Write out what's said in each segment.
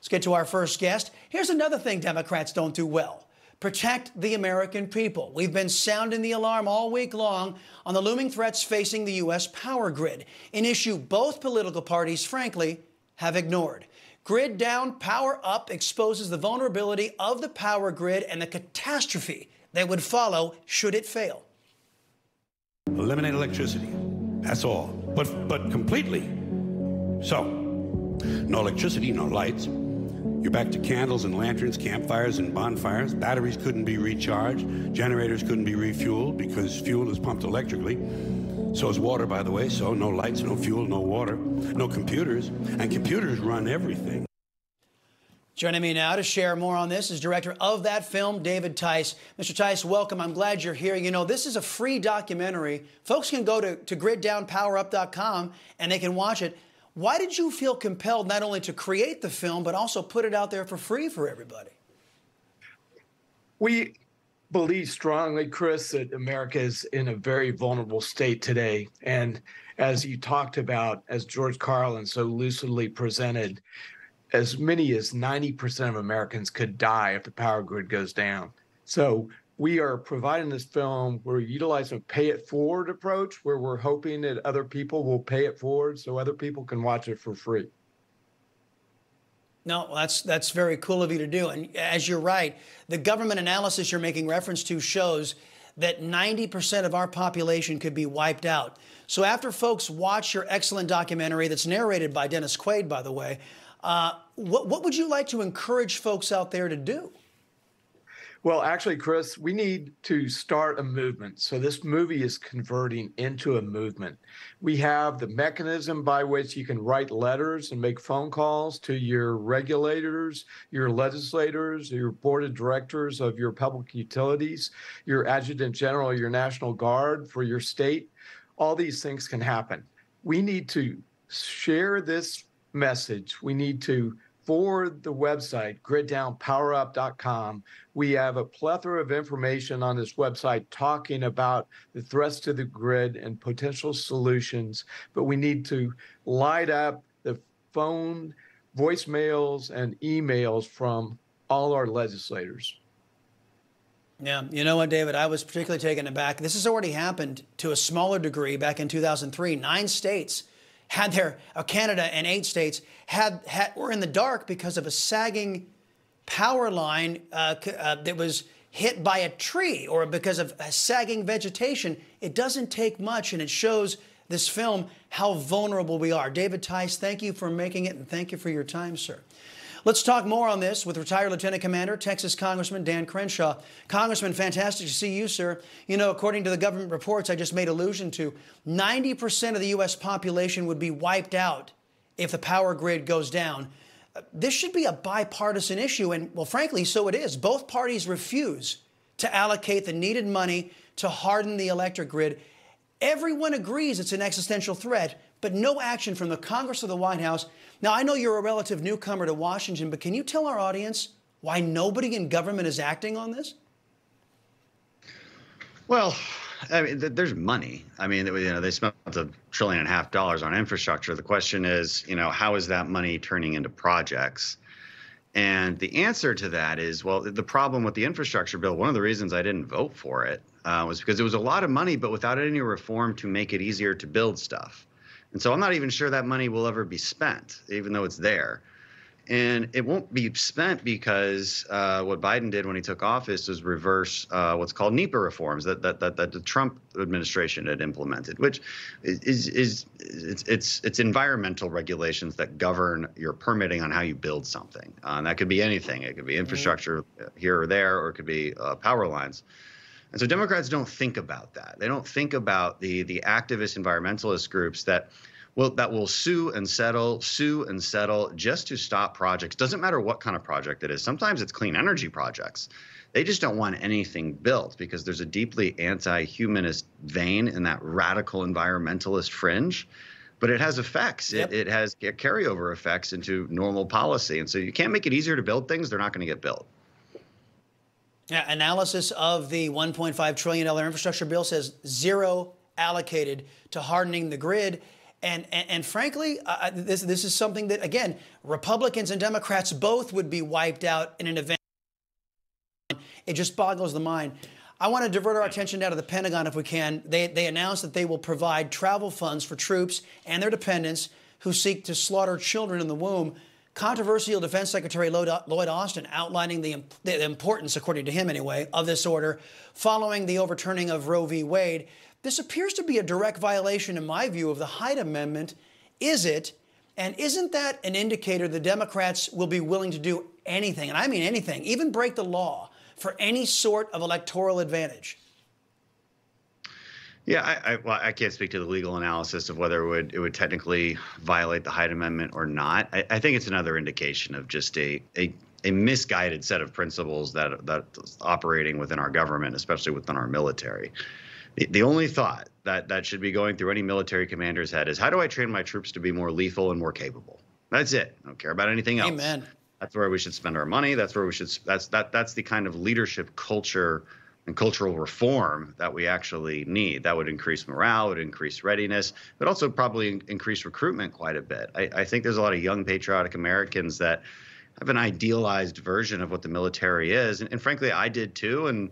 Let's get to our first guest. Here's another thing Democrats don't do well. Protect the American people. We've been sounding the alarm all week long on the looming threats facing the U.S. power grid, an issue both political parties, frankly, have ignored. Grid down, power up exposes the vulnerability of the power grid and the catastrophe that would follow should it fail. Eliminate electricity. That's all. But completely. So, no electricity, no lights. You're back to candles and lanterns, campfires and bonfires. Batteries couldn't be recharged. Generators couldn't be refueled because fuel is pumped electrically. So is water, by the way. So no lights, no fuel, no water, no computers. And computers run everything. Joining me now to share more on this is director of that film, David Tice. Mr. Tice, welcome. I'm glad you're here. You know, this is a free documentary. Folks can go to griddownpowerup.com and they can watch it. Why did you feel compelled not only to create the film, but also put it out there for free for everybody? We believe strongly, Chris, that America is in a very vulnerable state today. And as you talked about, as George Carlin so lucidly presented, as many as 90% of Americans could die if the power grid goes down. So we are providing this film. We're utilizing a pay-it-forward approach where we're hoping that other people will pay it forward so other people can watch it for free. No, that's very cool of you to do. And as you're right, the government analysis you're making reference to shows that 90% of our population could be wiped out. So after folks watch your excellent documentary that's narrated by Dennis Quaid, by the way, what would you like to encourage folks out there to do? Well, actually, Chris, we need to start a movement. So this movie is converting into a movement. We have the mechanism by which you can write letters and make phone calls to your regulators, your legislators, your board of directors of your public utilities, your adjutant general, your National Guard for your state. All these things can happen. We need to share this message. We need to forward the website, griddownpowerup.com. We have a plethora of information on this website talking about the threats to the grid and potential solutions, but we need to light up the phone, voicemails, and emails from all our legislators. Yeah, you know what, David, I was particularly taken aback. This has already happened to a smaller degree back in 2003. 9 states had their, Canada and 8 states were in the dark because of a sagging power line that was hit by a tree or because of sagging vegetation. It doesn't take much, and it shows this film how vulnerable we are. David Tice, thank you for making it, and thank you for your time, sir. Let's talk more on this with retired Lieutenant Commander, Texas Congressman Dan Crenshaw. Congressman, fantastic to see you, sir. You know, according to the government reports I just made allusion to, 90% of the U.S. population would be wiped out if the power grid goes down. This should be a bipartisan issue, and, well, frankly, so it is. Both parties refuse to allocate the needed money to harden the electric grid. Everyone agrees it's an existential threat, but no action from the Congress or the White House. Now, I know you're a relative newcomer to Washington, but can you tell our audience why nobody in government is acting on this? Well, I mean, there's money. I mean, they spent $1.5 trillion on infrastructure. The question is, how is that money turning into projects? And the answer to that is, well, the problem with the infrastructure bill, one of the reasons I didn't vote for it was because it was a lot of money, but without any reform to make it easier to build stuff. And so I'm not even sure that money will ever be spent, even though it's there. And it won't be spent because what Biden did when he took office was reverse what's called NEPA reforms that the Trump administration had implemented, which it's environmental regulations that govern your permitting on how you build something. And that could be anything. It could be infrastructure here or there, or it could be power lines. And so Democrats don't think about that. They don't think about the activist environmentalist groups that will sue and settle just to stop projects. Doesn't matter what kind of project it is. Sometimes it's clean energy projects. They just don't want anything built because there's a deeply anti-humanist vein in that radical environmentalist fringe. But it has effects. Yep. It has carryover effects into normal policy. And so you can't make it easier to build things. They're not going to get built. Yeah, analysis of the $1.5 trillion infrastructure bill says zero allocated to hardening the grid. And frankly, this is something that, again, Republicans and Democrats both would be wiped out in an event. It just boggles the mind. I want to divert our attention now to the Pentagon if we can. They announced that they will provide travel funds for troops and their dependents who seek to slaughter children in the womb. Controversial Defense Secretary Lloyd Austin outlining the importance, according to him anyway, of this order following the overturning of Roe v. Wade. This appears to be a direct violation, in my view, of the Hyde Amendment. Is it? And isn't that an indicator the Democrats will be willing to do anything, and I mean anything, even break the law, for any sort of electoral advantage? Yeah, well, I can't speak to the legal analysis of whether it would technically violate the Hyde Amendment or not. I think it's another indication of just a misguided set of principles that's operating within our government, especially within our military. The only thought that should be going through any military commander's head is, how do I train my troops to be more lethal and more capable? That's it. I don't care about anything else. Amen. That's where we should spend our money. That's where we should. That's the kind of leadership culture and cultural reform that we actually need. That would increase morale, would increase readiness, but also probably increase recruitment quite a bit. I think there's a lot of young patriotic Americans that have an idealized version of what the military is, and frankly, I did too. And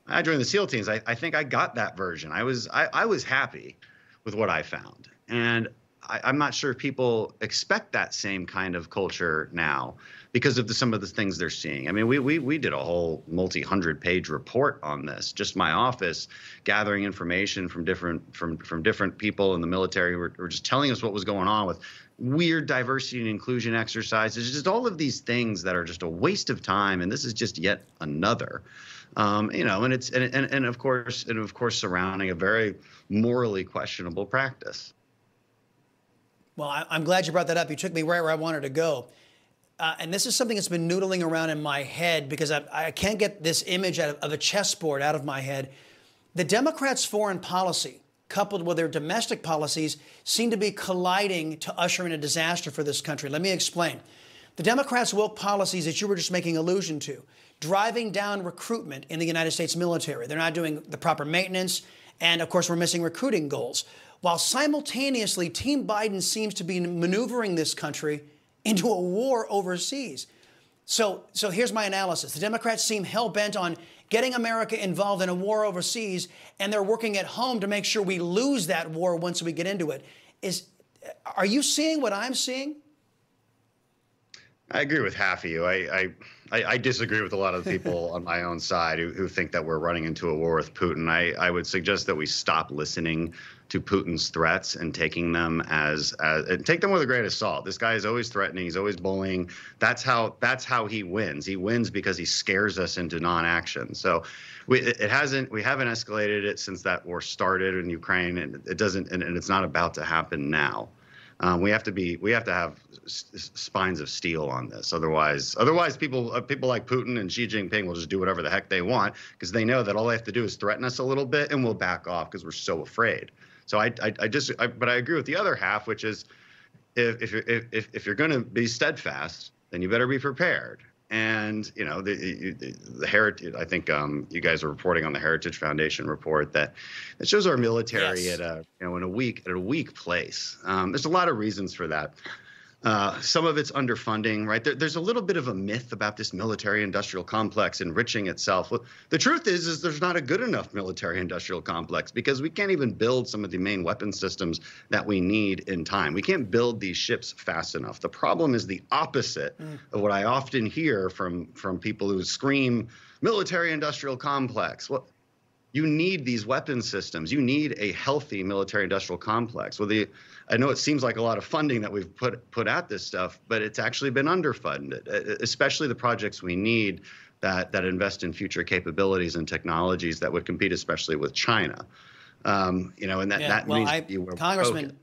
I joined the SEAL teams. I think I got that version. I was happy with what I found, and I'm not sure people expect that same kind of culture now because of some of the things they're seeing. I mean, we did a whole multi-100-page report on this. Just my office gathering information from different people in the military who were just telling us what was going on with weird diversity and inclusion exercises, just all of these things that are just a waste of time. And this is just yet another. You know, and it's and of course surrounding a very morally questionable practice. Well, I'm glad you brought that up. You took me right where I wanted to go. And this is something that's been noodling around in my head because I can't get this image of a chessboard out of my head. The Democrats' foreign policy, coupled with their domestic policies, seem to be colliding to usher in a disaster for this country. Let me explain. The Democrats' woke policies that you were just making allusion to, driving down recruitment in the United States military. They're not doing the proper maintenance. And, of course, we're missing recruiting goals. While simultaneously, Team Biden seems to be maneuvering this country into a war overseas. So here's my analysis. The Democrats seem hell-bent on getting America involved in a war overseas, and they're working at home to make sure we lose that war once we get into it. Are you seeing what I'm seeing? I agree with half of you. I disagree with a lot of the people on my own side who think that we're running into a war with Putin. I would suggest that we stop listening to Putin's threats and taking them take them with a grain of salt. This guy is always threatening. He's always bullying. That's how he wins. He wins because he scares us into non-action. So we haven't escalated it since that war started in Ukraine, and it doesn't, and it's not about to happen now. We have to have spines of steel on this. Otherwise, people like Putin and Xi Jinping will just do whatever the heck they want because they know that all they have to do is threaten us a little bit and we'll back off because we're so afraid. So but I agree with the other half, which is if you're going to be steadfast, then you better be prepared. And you know the heritage. I think you guys are reporting on the Heritage Foundation report that shows our military yes. at a weak place. There's a lot of reasons for that. Some of it's underfunding, right? There's a little bit of a myth about this military-industrial complex enriching itself. Well, the truth is there's not a good enough military-industrial complex because we can't even build some of the main weapon systems that we need in time. We can't build these ships fast enough. The problem is the opposite of what I often hear from people who scream military-industrial complex. Well, you need these weapon systems. You need a healthy military-industrial complex. Well, I know it seems like a lot of funding that we've put at this stuff, but it's actually been underfunded, especially the projects we need that invest in future capabilities and technologies that would compete, especially with China. And that means Congressman.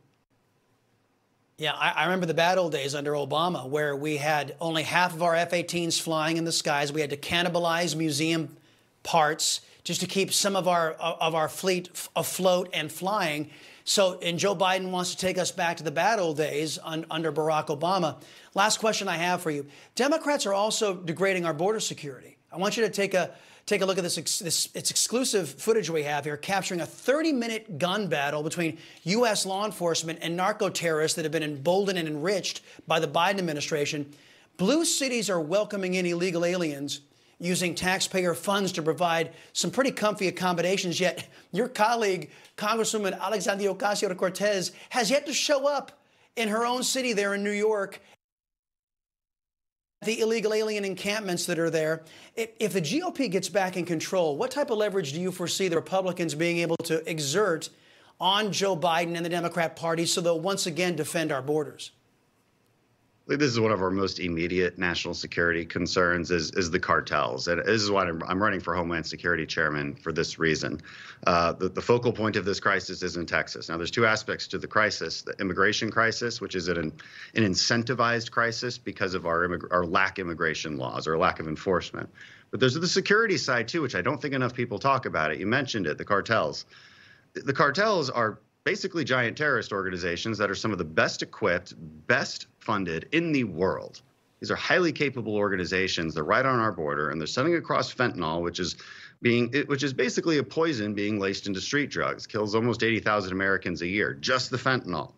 Yeah, I remember the bad old days under Obama where we had only half of our F-18s flying in the skies. We had to cannibalize museum parts just to keep some of our fleet afloat and flying. And Joe Biden wants to take us back to the bad old days under Barack Obama. Last question I have for you. Democrats are also degrading our border security. I want you to take a look at this it's exclusive footage we have here, capturing a 30-minute gun battle between U.S. law enforcement and narco-terrorists that have been emboldened and enriched by the Biden administration. Blue cities are welcoming in illegal aliens using taxpayer funds to provide some pretty comfy accommodations, yet your colleague, Congresswoman Alexandria Ocasio-Cortez, has yet to show up in her own city there in New York. The illegal alien encampments that are there. If the GOP gets back in control, what type of leverage do you foresee the Republicans being able to exert on Joe Biden and the Democrat Party so they'll once again defend our borders? This is one of our most immediate national security concerns is the cartels. And this is why I'm running for Homeland Security Chairman for this reason. The focal point of this crisis is in Texas. Now, there's two aspects to the crisis: the immigration crisis, which is an incentivized crisis because of our lack immigration laws or lack of enforcement. But there's the security side, too, which I don't think enough people talk about it. You mentioned it, the cartels. The cartels are basically giant terrorist organizations that are some of the best equipped, best funded in the world. These are highly capable organizations. They're right on our border, and they're sending across fentanyl, which is basically a poison being laced into street drugs. Kills almost 80,000 Americans a year, just the fentanyl.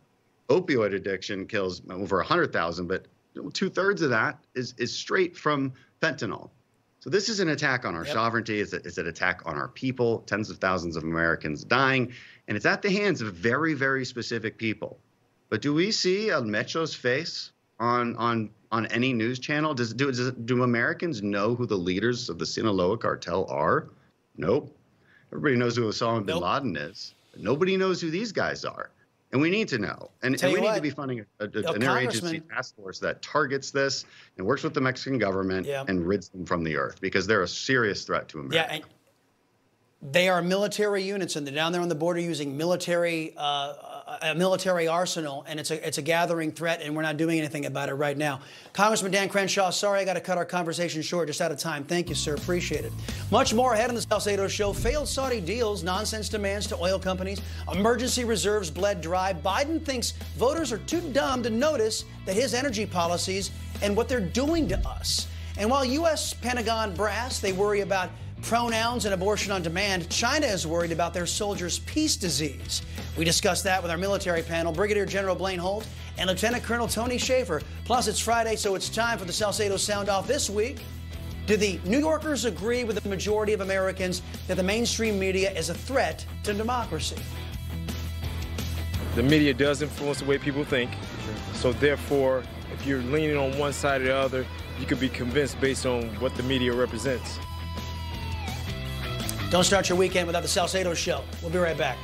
Opioid addiction kills over 100,000, but 2/3 of that is straight from fentanyl. So this is an attack on our sovereignty. It's an attack on our people. Tens of thousands of Americans dying, and it's at the hands of very, very specific people. But do we see El Mecho's face on any news channel? Do Americans know who the leaders of the Sinaloa cartel are? Nope. Everybody knows who Osama bin Laden is. But nobody knows who these guys are. And we need to know. And we need to be funding an interagency task force that targets this and works with the Mexican government and rids them from the earth, because they're a serious threat to America. Yeah, and they are military units, and they're down there on the border using a military arsenal, and it's a gathering threat, and we're not doing anything about it right now. Congressman Dan Crenshaw, sorry I got to cut our conversation short, just out of time. Thank you, sir. Appreciate it. Much more ahead on the Salcedo Show. Failed Saudi deals, nonsense demands to oil companies, emergency reserves bled dry. Biden thinks voters are too dumb to notice that his energy policies and what they're doing to us. And while U.S. Pentagon brass, they worry about pronouns and abortion on demand, China is worried about their soldiers' peace disease. We discussed that with our military panel, Brigadier General Blaine Holt and Lieutenant Colonel Tony Schaefer. Plus, it's Friday, so it's time for the Salcedo Sound Off this week. Do the New Yorkers agree with the majority of Americans that the mainstream media is a threat to democracy? The media does influence the way people think. So therefore, if you're leaning on one side or the other, you could be convinced based on what the media represents. Don't start your weekend without the Salcedo Show. We'll be right back.